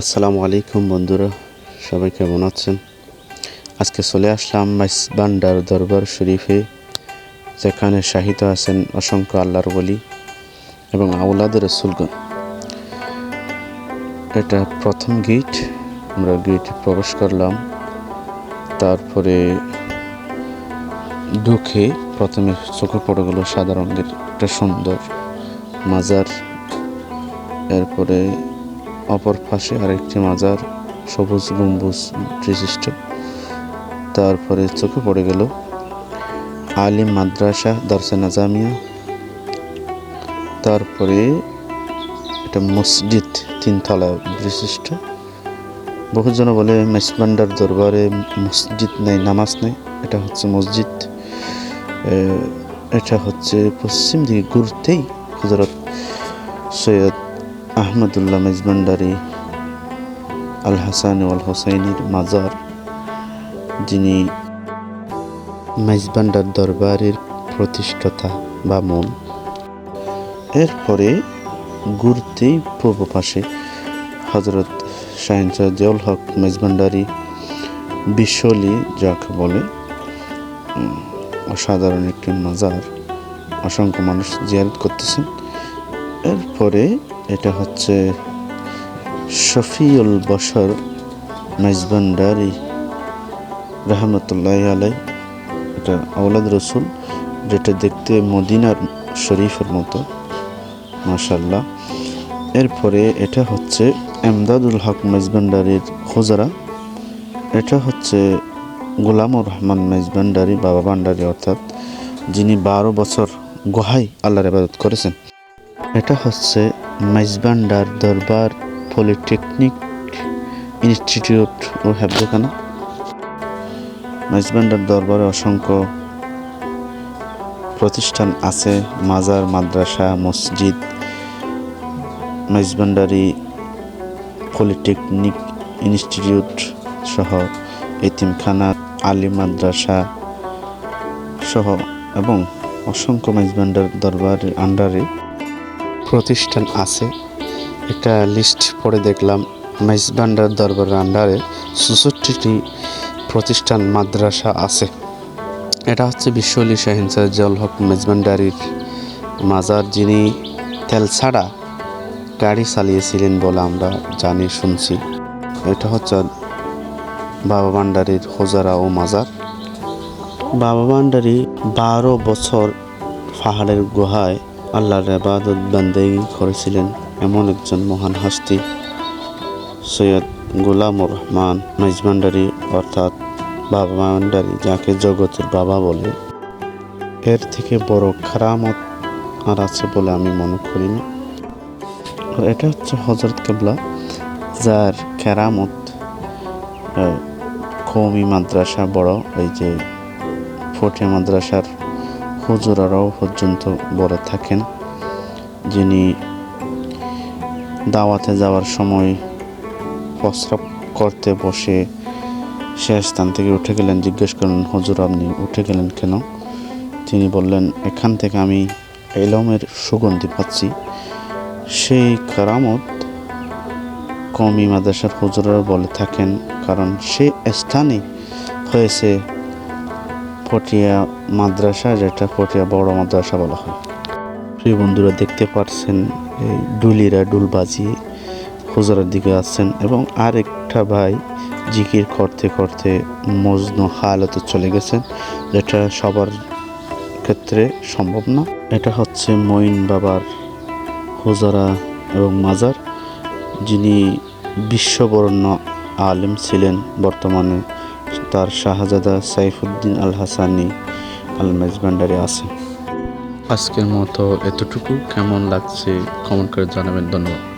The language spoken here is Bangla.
আসসালামু আলাইকুম বন্ধুরা, সবাই কেমন আছেন? আজকে চলে আসলাম মাইজভান্ডার দরবার শরীফে, যেখানে শাহিদ আছেন অসংখ্য আল্লাহর ওলি এবং আওলাদের রাসূলগণ। এটা প্রথম গেট। আমরা গেটে প্রবেশ করলাম। তারপরে ঢুকে প্রথমে চোখে পড়ে গেল সাদা রঙের একটা সুন্দর মাজার। এরপরে অপর পাশে আরেকটি মাজার, সবুজ গম্বুজ বিশিষ্ট। তারপরে চোখে পড়ে গেল আলিম মাদ্রাসা দারসে নাজামিয়া। তারপরে এটা মসজিদ, 3 তলা বিশিষ্ট। বহুজন বলে মাইজভান্ডার দরবারে মসজিদ নেই, নামাজ নেই। এটা হচ্ছে মসজিদ। এটা হচ্ছে পশ্চিম দিকে ঘুরতেই হযরত সৈয়দ আহমদুল্লাহ মাইজভান্ডারি আল হাসান ওয়াল হোসাইনির মাজার, যিনি মাইজভান্ডার দরবারের প্রতিষ্ঠাতা বা মূল। এরপরে ঘুরতেই পূর্ব পাশে হযরত শাহিন জিয়াউল হক মাইজভান্ডারি বিশ্বলি, যাকে বলে, অসাধারণ একটি মাজার। অসংখ্য মানুষ জিয়ারত করতেছেন। এরপরে এটা হচ্ছে শফিউল বশর মাইজভান্ডারি রহমতুল্লাহ আলাই। এটা আওলাদ রসুল, যেটা দেখতে মদিনার শরীফের মতো, মাশাআল্লাহ। এরপরে এটা হচ্ছে এমদাদুল হক মাইজভান্ডারির হুজরা। এটা হচ্ছে গোলামুর রহমান মাইজভান্ডারি বাবা ভান্ডারি, অর্থাৎ যিনি 12 বছর গুহায় আল্লাহর ইবাদত করেছেন। এটা হচ্ছে মাইজভান্ডার দরবার পলিটেকনিক ইনস্টিটিউট ও হেফজখানা। মাইজভান্ডার দরবারে অসংখ্য প্রতিষ্ঠান আছে, মাজার, মাদ্রাসা, মসজিদ। মাইজভান্ডারি পলিটেকনিক ইনস্টিটিউট সহ এতিমখানা, আলিম মাদ্রাসা সহ এবং অসংখ্য মাইজভান্ডার দরবারের আন্ডারে প্রতিষ্ঠান আছে। একটা লিস্ট পড়ে দেখলাম, মাইজভান্ডার দরবারের আন্ডারে 64টি প্রতিষ্ঠান, মাদ্রাসা আছে। এটা হচ্ছে বিশ্বলি শাহিন জিয়াউল হক মাইজভান্ডারির মাজার, যিনি তেল ছাড়া গাড়ি চালিয়েছিলেন বলে আমরা জানি, শুনছি। এটা হচ্ছে বাবা ভান্ডারির হুজরা ও মাজার। বাবা ভান্ডারি 12 বছর পাহাড়ের গুহায় আল্লাহর ইবাদত বান্দেগি করেছিলেন। এমন একজন মহান হস্তি সৈয়দ গোলামুর রহমান মাইজভান্ডারি, অর্থাৎ বাবা ভান্ডারি, যাকে জগতের বাবা বলে। এর থেকে বড় কেরামত আর আছে বলে আমি মনে করি না। আর এটা হচ্ছে হযরত কেবলা, যার কেরামত কওমি মাদ্রাসা বড়, এই যে ফটিয়া মাদ্রাসার হুজুরারাও পর্যন্ত বলে থাকেন। যিনি দাওয়াতে যাওয়ার সময় প্রস্রাব করতে বসে সে স্থান থেকে উঠে গেলেন। জিজ্ঞেস করলেন, হুজুর আপনি উঠে গেলেন কেন? তিনি বললেন, এখান থেকে আমি ইলমের সুগন্ধি পাচ্ছি। সেই কেরামত কওমি মাদ্রাসার হুজুরারা বলে থাকেন, কারণ সে স্থানে হয়েছে ফটিয়া মাদ্রাসা, যেটা ফটিয়া বড় মাদ্রাসা বলা হয়। প্রিয় বন্ধুরা, দেখতে পাচ্ছেন এই ডুলিরা ডুল বাজিয়ে হুজুরার দিকে আসছেন এবং আরেকটা ভাই জিকির করতে করতে মজনু হালতে চলে গেছেন, যেটা সবার ক্ষেত্রে সম্ভব না। এটা হচ্ছে মঈন বাবার হুজরা এবং মাজার, যিনি বিশ্ববরণ্য আলেম ছিলেন। বর্তমানে তার শাহজাদা সাইফুদ্দিন আল হাসানি আল মাইজভান্ডারি আছে। আজকের মতো এতটুকু। কেমন লাগছে কমেন্ট করে জানাবেন। ধন্যবাদ।